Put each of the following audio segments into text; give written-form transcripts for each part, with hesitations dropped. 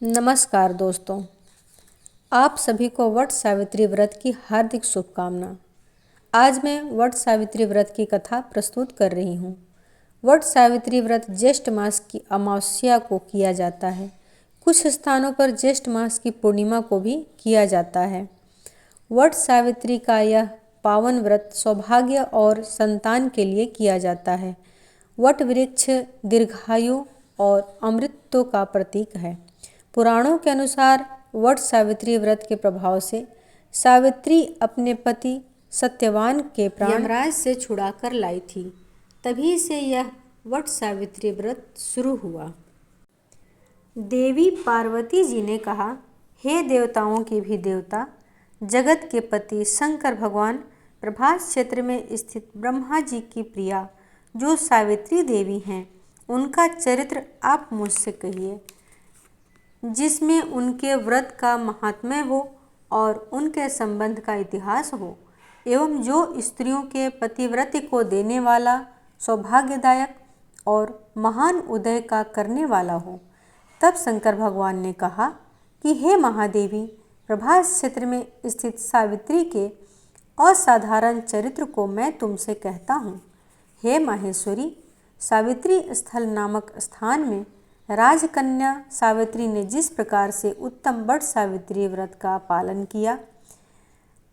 नमस्कार दोस्तों, आप सभी को वट सावित्री व्रत की हार्दिक शुभकामना। आज मैं वट सावित्री व्रत की कथा प्रस्तुत कर रही हूँ। वट सावित्री व्रत ज्येष्ठ मास की अमावस्या को किया जाता है। कुछ स्थानों पर ज्येष्ठ मास की पूर्णिमा को भी किया जाता है। वट सावित्री का यह पावन व्रत सौभाग्य और संतान के लिए किया जाता है। वट वृक्ष दीर्घायु और अमृतत्व का प्रतीक है। पुराणों के अनुसार वट सावित्री व्रत के प्रभाव से सावित्री अपने पति सत्यवान के प्राण यमराज से छुड़ाकर लाई थी। तभी से यह वट सावित्री व्रत शुरू हुआ। देवी पार्वती जी ने कहा, हे देवताओं की भी देवता, जगत के पति शंकर भगवान प्रभास क्षेत्र में स्थित ब्रह्मा जी की प्रिया जो सावित्री देवी हैं, उनका चरित्र आप मुझसे कहिए, जिसमें उनके व्रत का महात्म्य हो और उनके संबंध का इतिहास हो, एवं जो स्त्रियों के पतिव्रत को देने वाला, सौभाग्यदायक और महान उदय का करने वाला हो। तब शंकर भगवान ने कहा कि हे महादेवी, प्रभास क्षेत्र में स्थित सावित्री के असाधारण चरित्र को मैं तुमसे कहता हूँ। हे माहेश्वरी, सावित्री स्थल नामक स्थान में राजकन्या सावित्री ने जिस प्रकार से उत्तम वट सावित्री व्रत का पालन किया,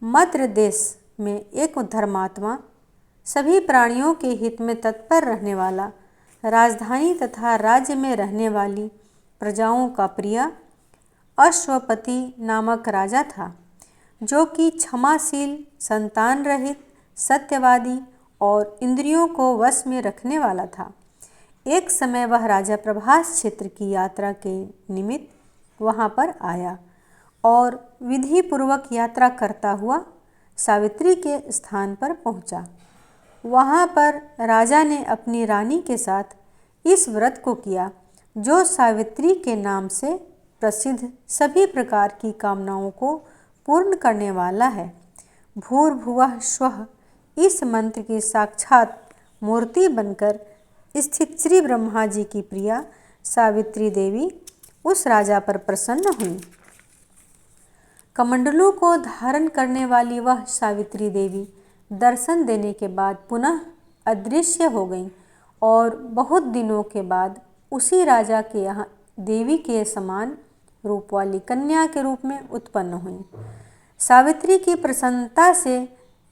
मद्र देश में एक धर्मात्मा, सभी प्राणियों के हित में तत्पर रहने वाला, राजधानी तथा राज्य में रहने वाली प्रजाओं का प्रिय अश्वपति नामक राजा था, जो कि क्षमाशील, संतान रहित, सत्यवादी और इंद्रियों को वश में रखने वाला था। एक समय वह राजा प्रभास क्षेत्र की यात्रा के निमित्त वहां पर आया और विधि पूर्वक यात्रा करता हुआ सावित्री के स्थान पर पहुंचा। वहां पर राजा ने अपनी रानी के साथ इस व्रत को किया, जो सावित्री के नाम से प्रसिद्ध सभी प्रकार की कामनाओं को पूर्ण करने वाला है। भूर्भुवः स्वः इस मंत्र की साक्षात मूर्ति बनकर स्थित श्री ब्रह्मा जी की प्रिया सावित्री देवी उस राजा पर प्रसन्न हुई। कमंडलों को धारण करने वाली वह सावित्री देवी दर्शन देने के बाद पुनः अदृश्य हो गई और बहुत दिनों के बाद उसी राजा के यहाँ देवी के समान रूप वाली कन्या के रूप में उत्पन्न हुई। सावित्री की प्रसन्नता से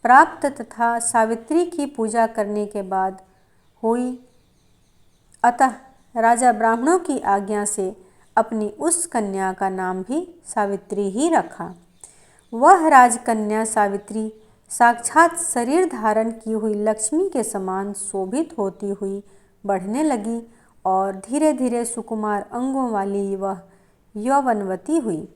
प्राप्त तथा सावित्री की पूजा करने के बाद हुई, अतः राजा ब्राह्मणों की आज्ञा से अपनी उस कन्या का नाम भी सावित्री ही रखा। वह राजकन्या सावित्री साक्षात शरीर धारण की हुई लक्ष्मी के समान शोभित होती हुई बढ़ने लगी और धीरे धीरे सुकुमार अंगों वाली वह यौवनवती हुई,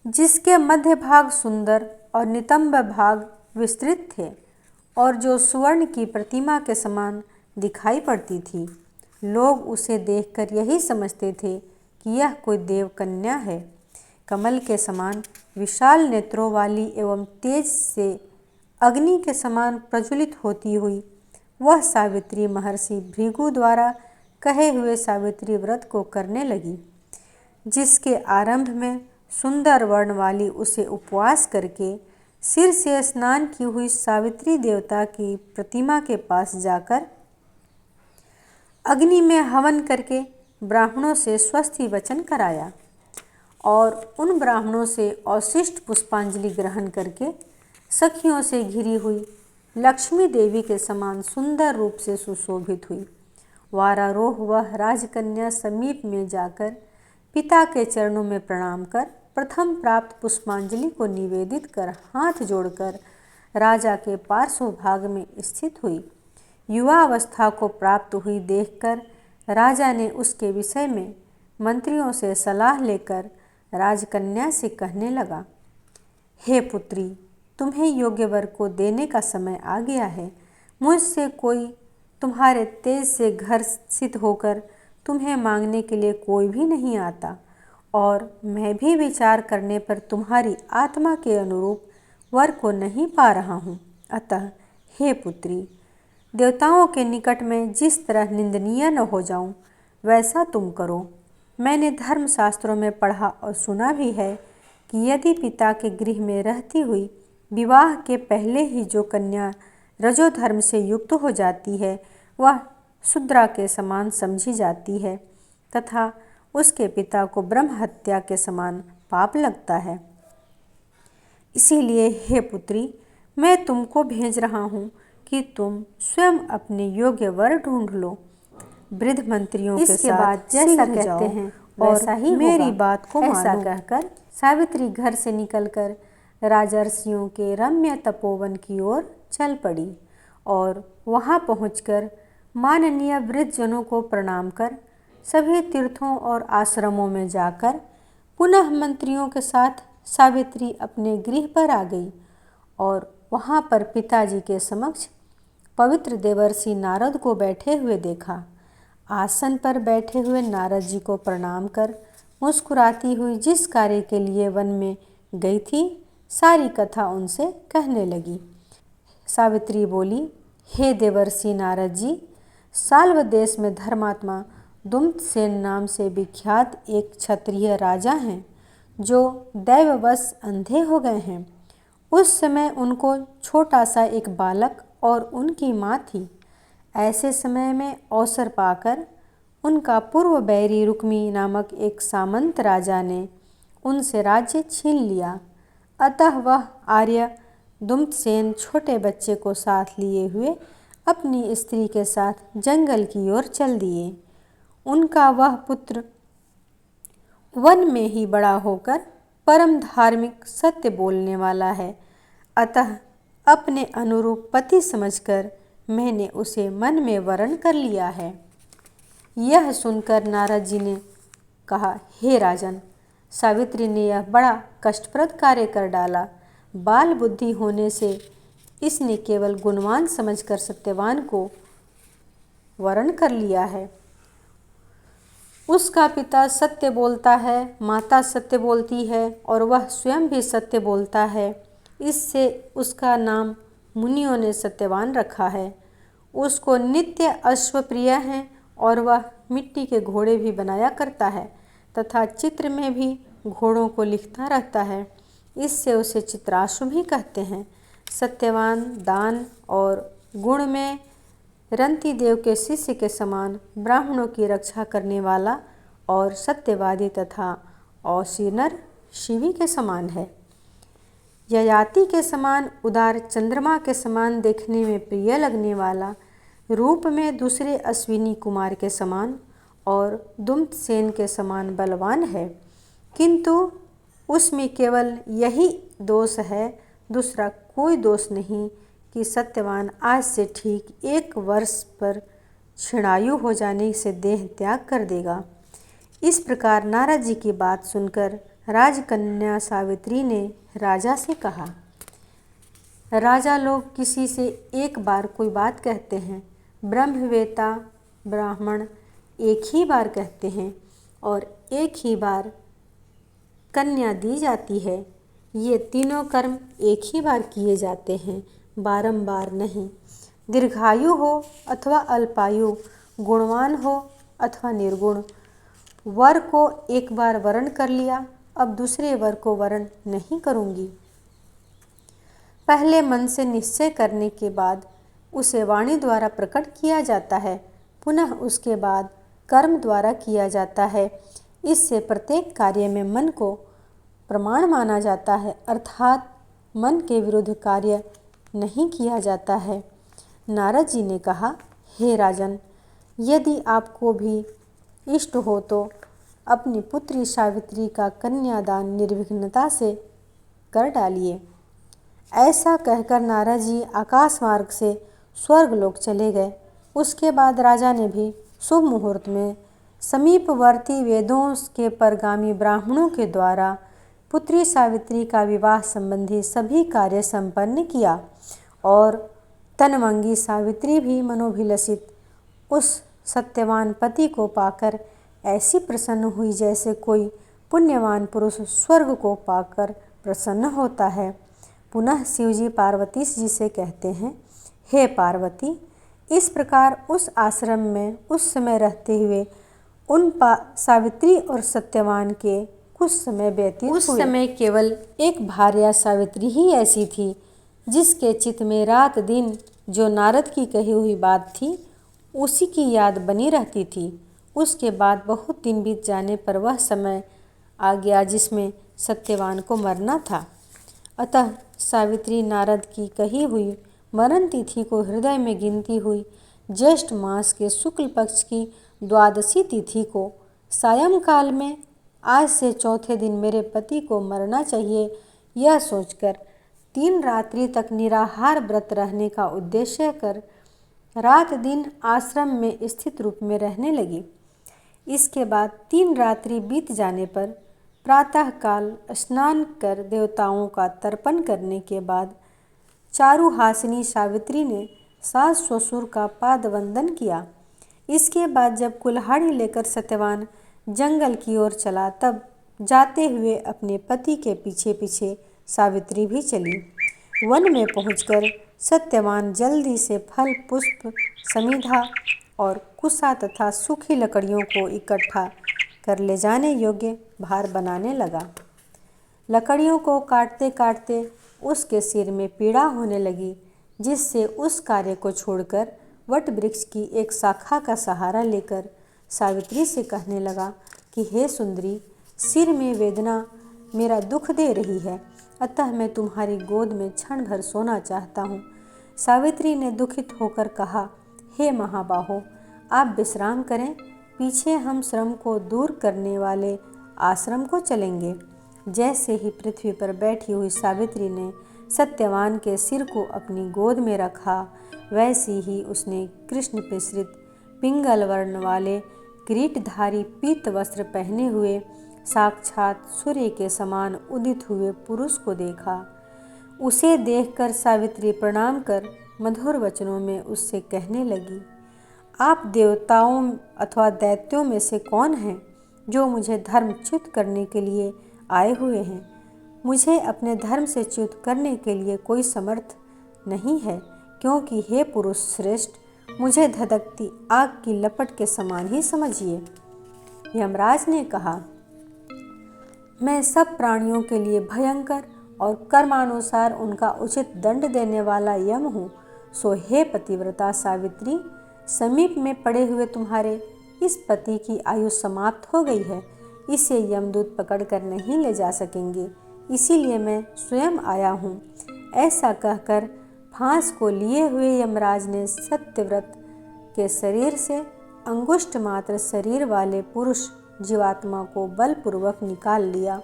जिसके मध्य भाग सुंदर और नितंब भाग विस्तृत थे और जो सुवर्ण की प्रतिमा के समान दिखाई पड़ती थी। लोग उसे देखकर यही समझते थे कि यह कोई देव कन्या है। कमल के समान विशाल नेत्रों वाली एवं तेज से अग्नि के समान प्रज्वलित होती हुई वह सावित्री महर्षि भृगु द्वारा कहे हुए सावित्री व्रत को करने लगी, जिसके आरंभ में सुंदर वर्ण वाली उसे उपवास करके सिर से स्नान की हुई सावित्री देवता की प्रतिमा के पास जाकर अग्नि में हवन करके ब्राह्मणों से स्वस्ति वचन कराया और उन ब्राह्मणों से अवशिष्ट पुष्पांजलि ग्रहण करके सखियों से घिरी हुई लक्ष्मी देवी के समान सुंदर रूप से सुशोभित हुई। वारारोह वह राजकन्या समीप में जाकर पिता के चरणों में प्रणाम कर प्रथम प्राप्त पुष्पांजलि को निवेदित कर हाथ जोड़कर राजा के पार्श्व भाग में स्थित हुई। युवा अवस्था को प्राप्त हुई देखकर राजा ने उसके विषय में मंत्रियों से सलाह लेकर राजकन्या से कहने लगा, हे पुत्री, तुम्हें योग्य वर को देने का समय आ गया है। मुझसे कोई तुम्हारे तेज से घर्षित होकर तुम्हें मांगने के लिए कोई भी नहीं आता और मैं भी विचार करने पर तुम्हारी आत्मा के अनुरूप वर को नहीं पा रहा हूँ। अतः हे पुत्री, देवताओं के निकट में जिस तरह निंदनीय न हो जाऊं, वैसा तुम करो। मैंने धर्मशास्त्रों में पढ़ा और सुना भी है कि यदि पिता के गृह में रहती हुई विवाह के पहले ही जो कन्या रजोधर्म से युक्त हो जाती है वह शूद्रा के समान समझी जाती है तथा उसके पिता को ब्रह्म हत्या के समान पाप लगता है। इसीलिए हे पुत्री, मैं तुमको भेज रहा हूँ कि तुम स्वयं अपने योग्य वर ढूंढ लो। वृद्ध मंत्रियों के साथ जैसा कहते हैं वैसा ही मेरी बात को मानो। ऐसा कहकर सावित्री घर से निकलकर राजर्षियों के रम्य तपोवन की ओर चल पड़ी और वहां पहुंचकर माननीय वृद्धजनों को प्रणाम कर सभी तीर्थों और आश्रमों में जाकर पुनः मंत्रियों के साथ सावित्री अपने गृह पर आ गई और वहां पर पिताजी के समक्ष पवित्र देवर्षि नारद को बैठे हुए देखा। आसन पर बैठे हुए नारद जी को प्रणाम कर मुस्कुराती हुई जिस कार्य के लिए वन में गई थी सारी कथा उनसे कहने लगी। सावित्री बोली, हे देवर्षि नारद जी, साल्व देश में धर्मात्मा दुम्तसेन नाम से विख्यात एक क्षत्रिय राजा हैं जो दैववश अंधे हो गए हैं। उस समय उनको छोटा सा एक बालक और उनकी माँ थी। ऐसे समय में अवसर पाकर उनका पूर्व बैरी रुक्मी नामक एक सामंत राजा ने उनसे राज्य छीन लिया। अतः वह आर्य दुम्तसेन छोटे बच्चे को साथ लिए हुए अपनी स्त्री के साथ जंगल की ओर चल दिए। उनका वह पुत्र वन में ही बड़ा होकर परम धार्मिक सत्य बोलने वाला है। अतः अपने अनुरूप पति समझकर मैंने उसे मन में वरण कर लिया है। यह सुनकर नारद जी ने कहा, हे राजन, सावित्री ने यह बड़ा कष्टप्रद कार्य कर डाला। बाल बुद्धि होने से इसने केवल गुणवान समझकर सत्यवान को वरण कर लिया है। उसका पिता सत्य बोलता है, माता सत्य बोलती है और वह स्वयं भी सत्य बोलता है। इससे उसका नाम मुनियों ने सत्यवान रखा है। उसको नित्य अश्वप्रिय है और वह मिट्टी के घोड़े भी बनाया करता है तथा चित्र में भी घोड़ों को लिखता रहता है। इससे उसे चित्राशु भी कहते हैं। सत्यवान, दान और गुण में रंती देव के शिष्य के समान, ब्राह्मणों की रक्षा करने वाला और सत्यवादी तथा औसीनर शिवी के समान है। ययाति के समान उदार, चंद्रमा के समान देखने में प्रिय लगने वाला, रूप में दूसरे अश्विनी कुमार के समान और दुम्तसेन के समान बलवान है, किंतु उसमें केवल यही दोष है, दूसरा कोई दोष नहीं कि सत्यवान आज से ठीक 1 वर्ष पर क्षीणायु हो जाने से देह त्याग कर देगा। इस प्रकार नारद जी की बात सुनकर राजकन्या सावित्री ने राजा से कहा, राजा लोग किसी से एक बार कोई बात कहते हैं, ब्रह्मवेता ब्राह्मण एक ही बार कहते हैं और एक ही बार कन्या दी जाती है। ये तीनों कर्म एक ही बार किए जाते हैं, बारंबार नहीं। दीर्घायु हो अथवा अल्पायु, गुणवान हो अथवा निर्गुण, वर को एक बार वरण कर लिया, अब दूसरे वर को वरण नहीं करूँगी। पहले मन से निश्चय करने के बाद उसे वाणी द्वारा प्रकट किया जाता है, पुनः उसके बाद कर्म द्वारा किया जाता है। इससे प्रत्येक कार्य में मन को प्रमाण माना जाता है, अर्थात मन के विरुद्ध कार्य नहीं किया जाता है। नारद जी ने कहा, हे राजन, यदि आपको भी इष्ट हो तो अपनी पुत्री सावित्री का कन्यादान निर्विघ्नता से कर डालिए। ऐसा कहकर नारद जी आकाश मार्ग से स्वर्गलोक चले गए। उसके बाद राजा ने भी शुभ मुहूर्त में समीपवर्ती वेदों के परगामी ब्राह्मणों के द्वारा पुत्री सावित्री का विवाह संबंधी सभी कार्य संपन्न किया और तनमंगी सावित्री भी मनोभिलषित उस सत्यवान पति को पाकर ऐसी प्रसन्न हुई जैसे कोई पुण्यवान पुरुष स्वर्ग को पाकर प्रसन्न होता है। पुनः शिवजी पार्वती जी से कहते हैं, हे पार्वती, इस प्रकार उस आश्रम में उस समय रहते हुए सावित्री और सत्यवान के कुछ समय व्यतीत हुए। उस समय केवल एक भार्या सावित्री ही ऐसी थी जिसके चित्त में रात दिन जो नारद की कही हुई बात थी उसी की याद बनी रहती थी। उसके बाद बहुत दिन बीत जाने पर वह समय आ गया जिसमें सत्यवान को मरना था। अतः सावित्री नारद की कही हुई मरण तिथि को हृदय में गिनती हुई ज्येष्ठ मास के शुक्ल पक्ष की द्वादशी तिथि को सायंकाल में आज से चौथे दिन मेरे पति को मरना चाहिए यह सोचकर 3 रात्रि तक निराहार व्रत रहने का उद्देश्य कर रात दिन आश्रम में स्थित रूप में रहने लगी। इसके बाद 3 रात्रि बीत जाने पर प्रातःकाल स्नान कर देवताओं का तर्पण करने के बाद चारुहासिनी सावित्री ने सास ससुर का पाद वंदन किया। इसके बाद जब कुल्हाड़ी लेकर सत्यवान जंगल की ओर चला तब जाते हुए अपने पति के पीछे पीछे सावित्री भी चली। वन में पहुंचकर सत्यवान जल्दी से फल पुष्प समिधा और कुसा तथा सूखी लकड़ियों को इकट्ठा कर ले जाने योग्य भार बनाने लगा। लकड़ियों को काटते काटते उसके सिर में पीड़ा होने लगी जिससे उस कार्य को छोड़कर वट वृक्ष की एक शाखा का सहारा लेकर सावित्री से कहने लगा कि हे सुंदरी, सिर में वेदना मेरा दुख दे रही है, अतः मैं तुम्हारी गोद में क्षण भर सोना चाहता हूँ। सावित्री ने दुखित होकर कहा, हे महाबाहो, आप विश्राम करें, पीछे हम श्रम को दूर करने वाले आश्रम को चलेंगे। जैसे ही पृथ्वी पर बैठी हुई सावित्री ने सत्यवान के सिर को अपनी गोद में रखा वैसी ही उसने कृष्ण पिश्रित पिंगल वर्ण वाले किरीटधारी पीत वस्त्र पहने हुए साक्षात सूर्य के समान उदित हुए पुरुष को देखा। उसे देखकर सावित्री प्रणाम कर मधुर वचनों में उससे कहने लगी, आप देवताओं अथवा दैत्यों में से कौन हैं जो मुझे धर्मच्युत करने के लिए आए हुए हैं? मुझे अपने धर्म से च्युत करने के लिए कोई समर्थ नहीं है, क्योंकि हे पुरुष श्रेष्ठ, मुझे धधकती आग की लपट के समान ही समझिए। यमराज ने कहा, मैं सब प्राणियों के लिए भयंकर और कर्मानुसार उनका उचित दंड देने वाला यम हूँ। सो हे पतिव्रता सावित्री, समीप में पड़े हुए तुम्हारे इस पति की आयु समाप्त हो गई है, इसे यमदूत पकड़कर नहीं ले जा सकेंगे, इसीलिए मैं स्वयं आया हूँ। ऐसा कहकर फांस को लिए हुए यमराज ने सत्यव्रत के शरीर से अंगुष्ठ मात्र शरीर वाले पुरुष जीवात्मा को बलपूर्वक निकाल लिया।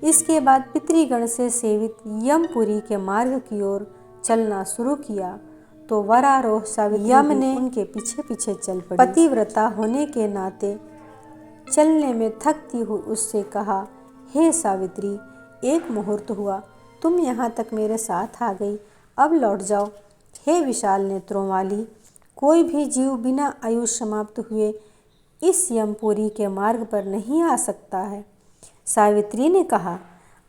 इसके बाद पितृगण से सेवित यमपुरी के मार्ग की ओर चलना शुरू किया तो वरारोह सावित्री यम ने उनके पीछे पीछे चल पड़ी। पतिव्रता होने के नाते चलने में थकती हुई उससे कहा, हे सावित्री, एक मुहूर्त हुआ, तुम यहाँ तक मेरे साथ आ गई, अब लौट जाओ। हे विशाल नेत्रों वाली, कोई भी जीव बिना आयु समाप्त हुए इस यमपुरी के मार्ग पर नहीं आ सकता है। सावित्री ने कहा,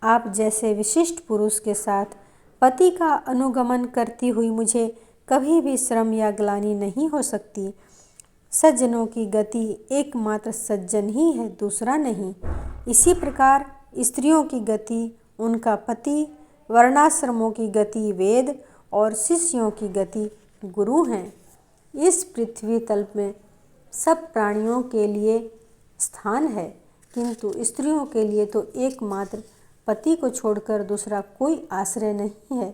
आप जैसे विशिष्ट पुरुष के साथ पति का अनुगमन करती हुई मुझे कभी भी श्रम या ग्लानि नहीं हो सकती। सज्जनों की गति एकमात्र सज्जन ही है, दूसरा नहीं। इसी प्रकार स्त्रियों की गति उनका पति, वर्णाश्रमों की गति वेद और शिष्यों की गति गुरु हैं। इस पृथ्वी तल में सब प्राणियों के लिए स्थान है, किंतु स्त्रियों के लिए तो एकमात्र पति को छोड़कर दूसरा कोई आश्रय नहीं है।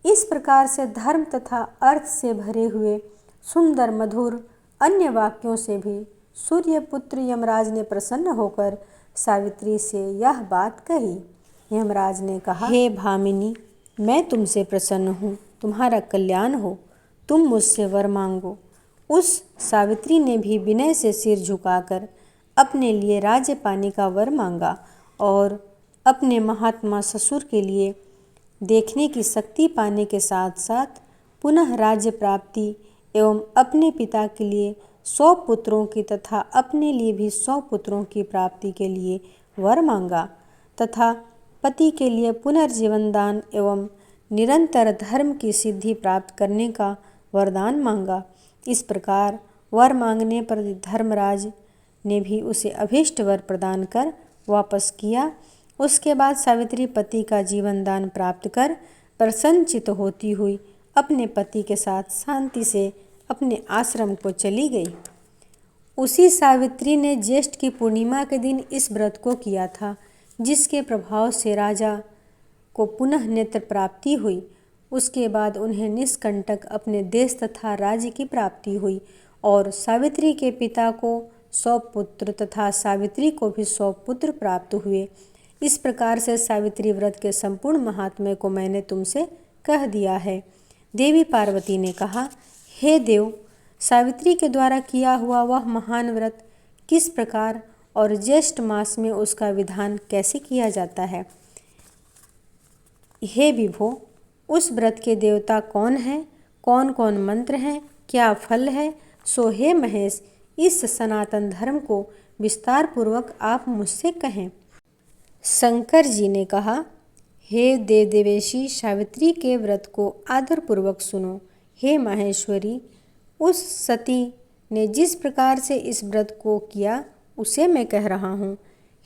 इस प्रकार से धर्म तथा अर्थ से भरे हुए सुंदर मधुर अन्य वाक्यों से भी सूर्यपुत्र यमराज ने प्रसन्न होकर सावित्री से यह बात कही। यमराज ने कहा, हे भामिनी, मैं तुमसे प्रसन्न हूँ, तुम्हारा कल्याण हो, तुम मुझसे वर मांगो। उस सावित्री ने भी विनय से सिर झुकाकर अपने लिए राज्य पाने का वर मांगा और अपने महात्मा ससुर के लिए देखने की शक्ति पाने के साथ साथ पुनः राज्य प्राप्ति एवं अपने पिता के लिए 100 पुत्रों की तथा अपने लिए भी 100 पुत्रों की प्राप्ति के लिए वर मांगा तथा पति के लिए पुनर्जीवन दान एवं निरंतर धर्म की सिद्धि प्राप्त करने का वरदान मांगा। इस प्रकार वर मांगने पर धर्मराज ने भी उसे अभीष्ट वर प्रदान कर वापस किया। उसके बाद सावित्री पति का जीवन दान प्राप्त कर प्रसन्नचित्त होती हुई अपने पति के साथ शांति से अपने आश्रम को चली गई। उसी सावित्री ने ज्येष्ठ की पूर्णिमा के दिन इस व्रत को किया था, जिसके प्रभाव से राजा को पुनः नेत्र प्राप्ति हुई। उसके बाद उन्हें निष्कंटक अपने देश तथा राज्य की प्राप्ति हुई और सावित्री के पिता को 100 पुत्र तथा सावित्री को भी 100 पुत्र प्राप्त हुए। इस प्रकार से सावित्री व्रत के संपूर्ण महात्म्य को मैंने तुमसे कह दिया है। देवी पार्वती ने कहा, हे देव, सावित्री के द्वारा किया हुआ वह महान व्रत किस प्रकार और ज्येष्ठ मास में उसका विधान कैसे किया जाता है? हे विभो, उस व्रत के देवता कौन हैं? कौन कौन मंत्र हैं? क्या फल है? सो हे महेश, इस सनातन धर्म को विस्तार पूर्वक आप मुझसे कहें। शंकर जी ने कहा, हे देव देवेशी, सावित्री के व्रत को आदरपूर्वक सुनो। हे माहेश्वरी, उस सती ने जिस प्रकार से इस व्रत को किया उसे मैं कह रहा हूँ।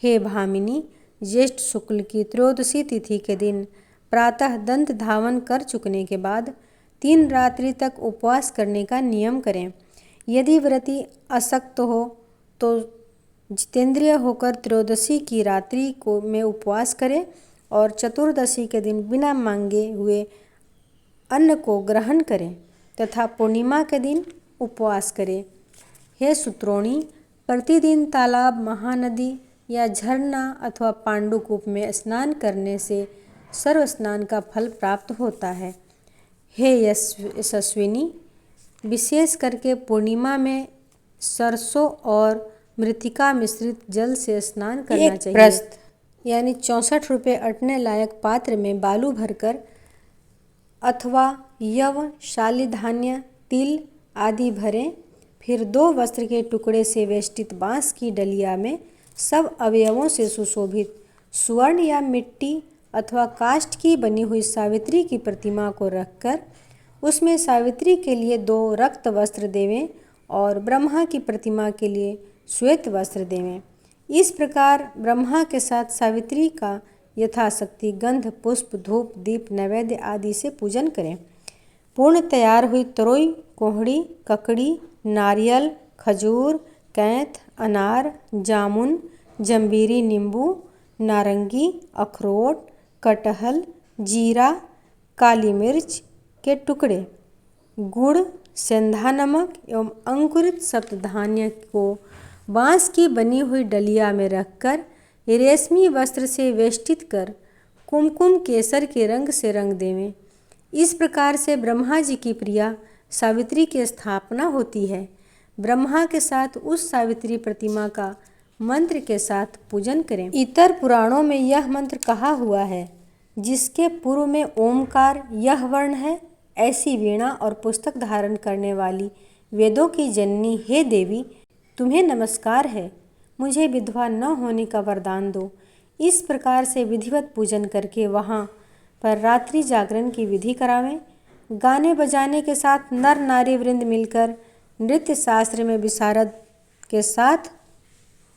हे भामिनी, ज्येष्ठ शुक्ल की त्रयोदशी तिथि के दिन प्रातः दंत धावन कर चुकने के बाद 3 रात्रि तक उपवास करने का नियम करें। यदि व्रती अशक्त हो तो जितेंद्रिय होकर त्रयोदशी की रात्रि को में उपवास करे और चतुर्दशी के दिन बिना मांगे हुए अन्न को ग्रहण करें तथा पूर्णिमा के दिन उपवास करें। हे सुत्रोणी, प्रतिदिन तालाब, महानदी या झरना अथवा पांडुकूप में स्नान करने से सर्व स्नान का फल प्राप्त होता है। हे यशस्विनी, विशेष करके पूर्णिमा में सरसों और मृतिका मिश्रित जल से स्नान करना चाहिए। प्रस्थ यानी 64 रुपये अटने लायक पात्र में बालू भरकर अथवा यव, शाली धान्य, तिल आदि भरें। फिर 2 वस्त्र के टुकड़े से वेष्टित बांस की डलिया में सब अवयवों से सुशोभित स्वर्ण या मिट्टी अथवा काष्ठ की बनी हुई सावित्री की प्रतिमा को रखकर उसमें सावित्री के लिए 2 रक्त वस्त्र देवें और ब्रह्मा की प्रतिमा के लिए श्वेत वस्त्र देवें। इस प्रकार ब्रह्मा के साथ सावित्री का यथाशक्ति गंध, पुष्प, धूप, दीप, नैवेद्य आदि से पूजन करें। पूर्ण तैयार हुई तरोई, कोहड़ी, ककड़ी, नारियल, खजूर, कैंथ, अनार, जामुन, जंबीरी, नींबू, नारंगी, अखरोट, कटहल, जीरा, काली मिर्च के टुकड़े, गुड़, सेंधा नमक एवं अंकुरित सप्तधान्य को बांस की बनी हुई डलिया में रखकर रेशमी वस्त्र से वेष्टित कर कुमकुम केसर के रंग से रंग देवें। इस प्रकार से ब्रह्मा जी की प्रिया सावित्री की स्थापना होती है। ब्रह्मा के साथ उस सावित्री प्रतिमा का मंत्र के साथ पूजन करें। इतर पुराणों में यह मंत्र कहा हुआ है, जिसके पूर्व में ओमकार यह वर्ण है। ऐसी वीणा और पुस्तक धारण करने वाली वेदों की जननी हे देवी, तुम्हें नमस्कार है। मुझे विधवा न होने का वरदान दो। इस प्रकार से विधिवत पूजन करके वहाँ पर रात्रि जागरण की विधि करावें। गाने बजाने के साथ नर नारी वृंद मिलकर नृत्य शास्त्र में विशारद के साथ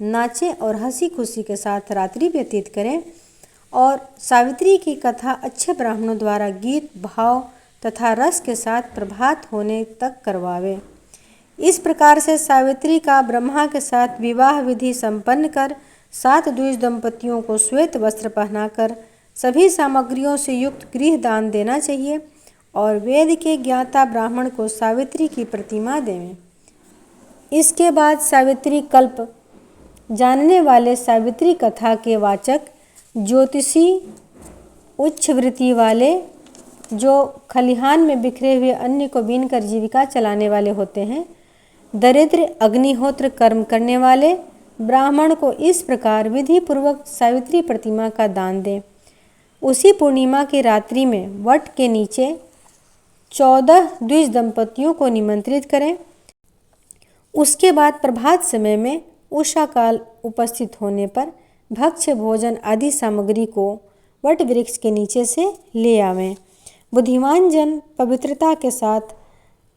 नाचें और हंसी खुशी के साथ रात्रि व्यतीत करें और सावित्री की कथा अच्छे ब्राह्मणों द्वारा गीत, भाव तथा रस के साथ प्रभात होने तक करवावे। इस प्रकार से सावित्री का ब्रह्मा के साथ विवाह विधि संपन्न कर 7 द्विज दंपतियों को श्वेत वस्त्र पहनाकर सभी सामग्रियों से युक्त गृह दान देना चाहिए और वेद के ज्ञाता ब्राह्मण को सावित्री की प्रतिमा देवें। इसके बाद सावित्री कल्प जानने वाले सावित्री कथा के वाचक, ज्योतिषी, उच्च वृत्ति वाले जो खलिहान में बिखरे हुए अन्न को बीनकर जीविका चलाने वाले होते हैं, दरिद्र, अग्निहोत्र कर्म करने वाले ब्राह्मण को इस प्रकार विधि पूर्वक सावित्री प्रतिमा का दान दें। उसी पूर्णिमा की रात्रि में वट के नीचे 14 द्विज दंपतियों को निमंत्रित करें। उसके बाद प्रभात समय में उषा काल उपस्थित होने पर भक्ष्य, भोजन आदि सामग्री को वट वृक्ष के नीचे से ले आवें। बुद्धिमान जन पवित्रता के साथ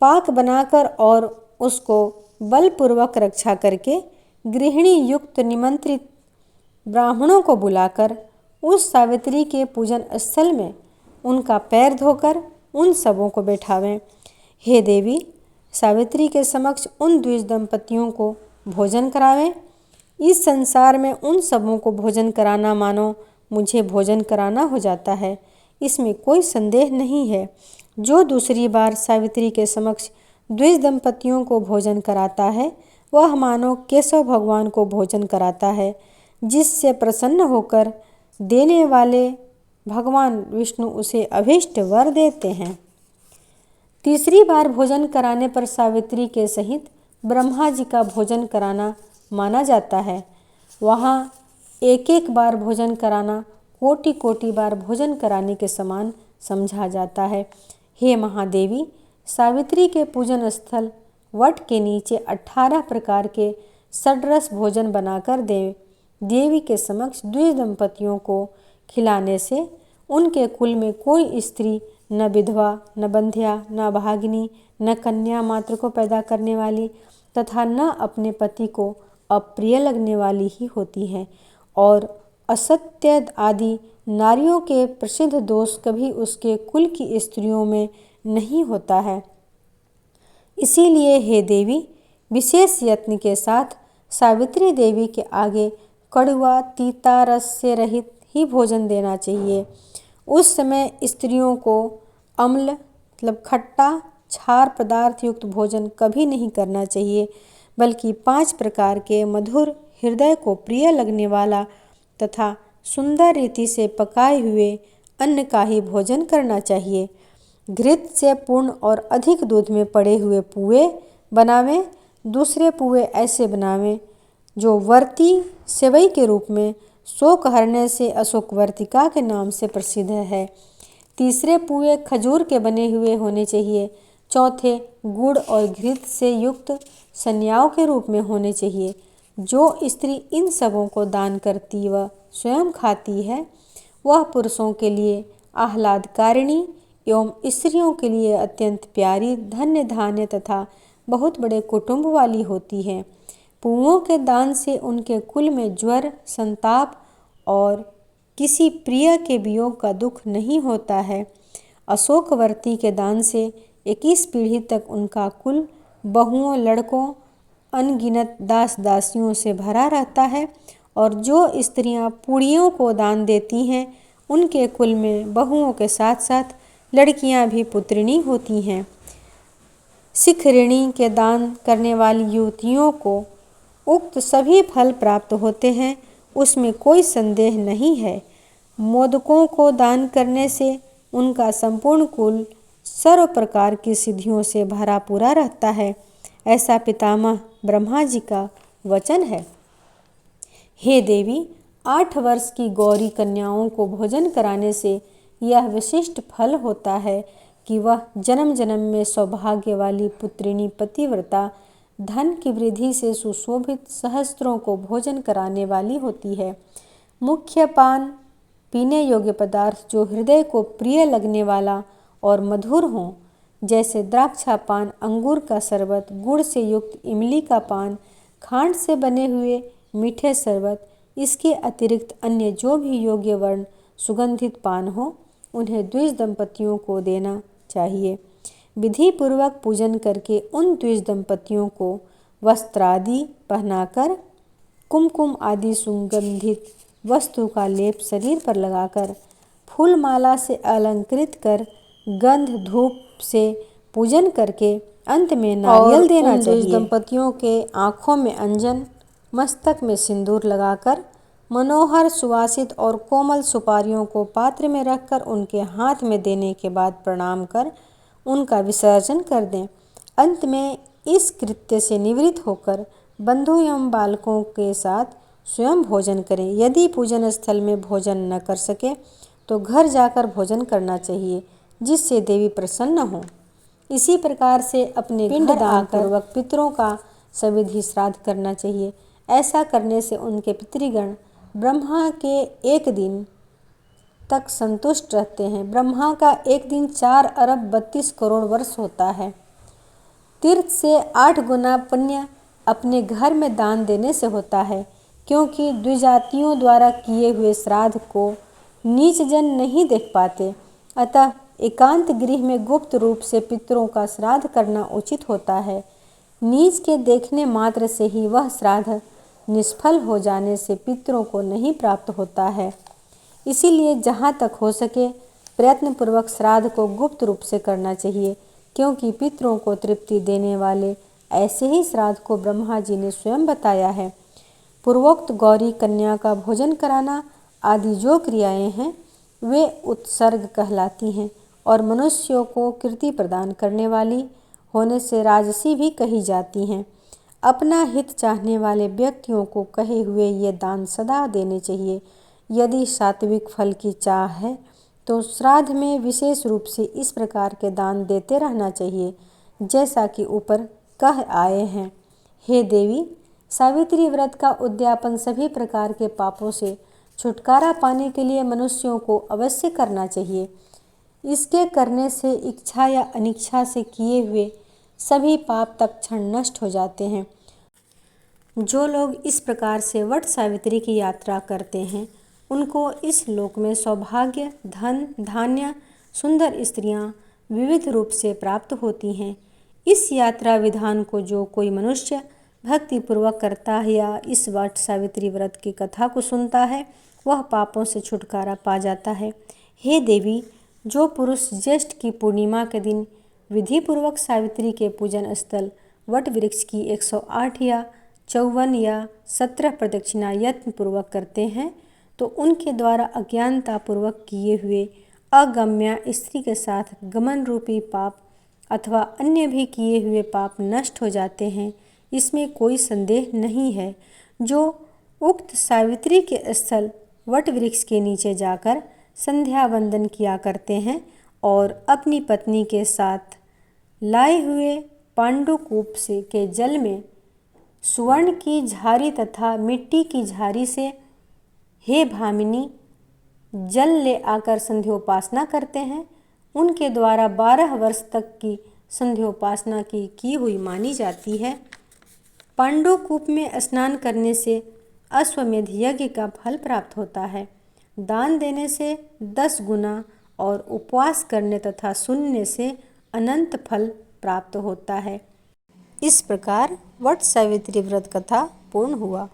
पाक बनाकर और उसको बलपूर्वक रक्षा करके गृहिणी युक्त निमंत्रित ब्राह्मणों को बुलाकर उस सावित्री के पूजन स्थल में उनका पैर धोकर उन सबों को बैठावें। हे देवी, सावित्री के समक्ष उन द्विज दंपतियों को भोजन करावें। इस संसार में उन सबों को भोजन कराना मानो मुझे भोजन कराना हो जाता है, इसमें कोई संदेह नहीं है। जो दूसरी बार सावित्री के समक्ष द्विज दंपतियों को भोजन कराता है वह मानो केशव भगवान को भोजन कराता है, जिससे प्रसन्न होकर देने वाले भगवान विष्णु उसे अभीष्ट वर देते हैं। तीसरी बार भोजन कराने पर सावित्री के सहित ब्रह्मा जी का भोजन कराना माना जाता है। वहाँ एक एक बार भोजन कराना कोटि कोटि बार भोजन कराने के समान समझा जाता है। हे महादेवी, सावित्री के पूजन स्थल वट के नीचे 18 प्रकार के षड्रस भोजन बनाकर देवी के समक्ष द्विज दंपतियों को खिलाने से उनके कुल में कोई स्त्री न विधवा, न बंध्या, न भागिनी, न कन्या मात्र को पैदा करने वाली तथा न अपने पति को अप्रिय लगने वाली ही होती हैं, और असत्य आदि नारियों के प्रसिद्ध दोष कभी उसके कुल की स्त्रियों में नहीं होता है। इसीलिए हे देवी, विशेष यत्न के साथ सावित्री देवी के आगे कड़वा तीता रस से रहित ही भोजन देना चाहिए। उस समय स्त्रियों को अम्ल मतलब खट्टा क्षार पदार्थ युक्त भोजन कभी नहीं करना चाहिए, बल्कि 5 प्रकार के मधुर हृदय को प्रिय लगने वाला तथा सुंदर रीति से पकाए हुए अन्न का ही भोजन करना चाहिए। घृत से पूर्ण और अधिक दूध में पड़े हुए पुए बनावें। दूसरे पुए ऐसे बनावें जो वर्ती सेवई के रूप में शोक हरने से अशोकवर्तिका के नाम से प्रसिद्ध है। तीसरे पुए खजूर के बने हुए होने चाहिए। चौथे गुड़ और घृत से युक्त सन्याव के रूप में होने चाहिए। जो स्त्री इन सबों को दान करती व स्वयं खाती है वह पुरुषों के लिए आह्लादकारिणी एवं स्त्रियों के लिए अत्यंत प्यारी, धन्य, धान्य तथा बहुत बड़े कुटुंब वाली होती है। पुओं के दान से उनके कुल में ज्वर, संताप और किसी प्रिय के वियोग का दुख नहीं होता है। अशोकवर्ती के दान से 21 पीढ़ी तक उनका कुल बहुओं, लड़कों, अनगिनत दास दासियों से भरा रहता है, और जो स्त्रियां पुड़ियों को दान देती हैं उनके कुल में बहुओं के साथ साथ लड़कियां भी पुत्रिणी होती हैं। सिख ऋणी के दान करने वाली युवतियों को उक्त सभी फल प्राप्त होते हैं, उसमें कोई संदेह नहीं है। मोदकों को दान करने से उनका संपूर्ण कुल सर्व प्रकार की सिद्धियों से भरा पूरा रहता है, ऐसा पितामह ब्रह्मा जी का वचन है। हे देवी, 8 वर्ष की गौरी कन्याओं को भोजन कराने से यह विशिष्ट फल होता है कि वह जन्म जन्म में सौभाग्य वाली पुत्रिणी पतिव्रता, धन की वृद्धि से सुशोभित सहस्त्रों को भोजन कराने वाली होती है। मुख्य पान, पीने योग्य पदार्थ जो हृदय को प्रिय लगने वाला और मधुर हों, जैसे द्राक्षा पान, अंगूर का शरबत, गुड़ से युक्त इमली का पान, खांड से बने हुए मीठे शरबत, इसके अतिरिक्त अन्य जो भी योग्य वर्ण सुगंधित पान हो उन्हें द्विज दंपतियों को देना चाहिए। विधि पूर्वक पूजन करके उन द्विज दंपतियों को वस्त्रादि पहनाकर, कुमकुम आदि सुगंधित वस्तु का लेप शरीर पर लगाकर, फूल माला से अलंकृत कर, गंध धूप से पूजन करके अंत में नारियल देना चाहिए। द्विज दंपतियों के आँखों में अंजन, मस्तक में सिंदूर लगाकर, मनोहर सुवासित और कोमल सुपारियों को पात्र में रखकर उनके हाथ में देने के बाद प्रणाम कर उनका विसर्जन कर दें। अंत में इस कृत्य से निवृत्त होकर बंधु एवं बालकों के साथ स्वयं भोजन करें। यदि पूजन स्थल में भोजन न कर सके तो घर जाकर भोजन करना चाहिए, जिससे देवी प्रसन्न हो। इसी प्रकार से अपने पिंडदान पूर्वक पितरों का सविधि श्राद्ध करना चाहिए। ऐसा करने से उनके पितृगण ब्रह्मा के एक दिन तक संतुष्ट रहते हैं। ब्रह्मा का एक दिन 4 अरब 32 करोड़ वर्ष होता है। तीर्थ से 8 गुना पुण्य अपने घर में दान देने से होता है, क्योंकि द्विजातियों द्वारा किए हुए श्राद्ध को नीच जन नहीं देख पाते। अतः एकांत गृह में गुप्त रूप से पितरों का श्राद्ध करना उचित होता है। नीच के देखने मात्र से ही वह श्राद्ध निष्फल हो जाने से पितरों को नहीं प्राप्त होता है। इसीलिए जहाँ तक हो सके प्रयत्नपूर्वक श्राद्ध को गुप्त रूप से करना चाहिए, क्योंकि पितरों को तृप्ति देने वाले ऐसे ही श्राद्ध को ब्रह्मा जी ने स्वयं बताया है। पूर्वोक्त गौरी कन्या का भोजन कराना आदि जो क्रियाएं हैं वे उत्सर्ग कहलाती हैं और मनुष्यों को कीर्ति प्रदान करने वाली होने से राजसी भी कही जाती हैं। अपना हित चाहने वाले व्यक्तियों को कहे हुए ये दान सदा देने चाहिए। यदि सात्विक फल की चाह है तो श्राद्ध में विशेष रूप से इस प्रकार के दान देते रहना चाहिए, जैसा कि ऊपर कह आए हैं। हे देवी, सावित्री व्रत का उद्यापन सभी प्रकार के पापों से छुटकारा पाने के लिए मनुष्यों को अवश्य करना चाहिए। इसके करने से इच्छा या अनिच्छा से किए हुए सभी पाप तत्क्षण नष्ट हो जाते हैं। जो लोग इस प्रकार से वट सावित्री की यात्रा करते हैं उनको इस लोक में सौभाग्य, धन, धान्य, सुंदर स्त्रियां विविध रूप से प्राप्त होती हैं। इस यात्रा विधान को जो कोई मनुष्य भक्तिपूर्वक करता है या इस वट सावित्री व्रत की कथा को सुनता है वह पापों से छुटकारा पा जाता है। हे देवी, जो पुरुष ज्येष्ठ की पूर्णिमा के दिन विधिपूर्वक सावित्री के पूजन स्थल वट वृक्ष की 108 या 54 या 17 प्रदक्षिणा यत्न पूर्वक करते हैं तो उनके द्वारा अज्ञानता पूर्वक किए हुए अगम्य स्त्री के साथ गमन रूपी पाप अथवा अन्य भी किए हुए पाप नष्ट हो जाते हैं। इसमें कोई संदेह नहीं है। जो उक्त सावित्री के स्थल वट वृक्ष के नीचे जाकर संध्या वंदन किया करते हैं और अपनी पत्नी के साथ लाए हुए पांडुकूप से के जल में सुवर्ण की झारी तथा मिट्टी की झारी से हे भामिनी जल ले आकर संध्योपासना करते हैं, उनके द्वारा 12 वर्ष तक की संध्योपासना की हुई मानी जाती है। पांडुकूप में स्नान करने से अश्वमेध यज्ञ का फल प्राप्त होता है। दान देने से 10 गुना और उपवास करने तथा सुनने से अनंत फल प्राप्त होता है। इस प्रकार वट सावित्री व्रत कथा पूर्ण हुआ।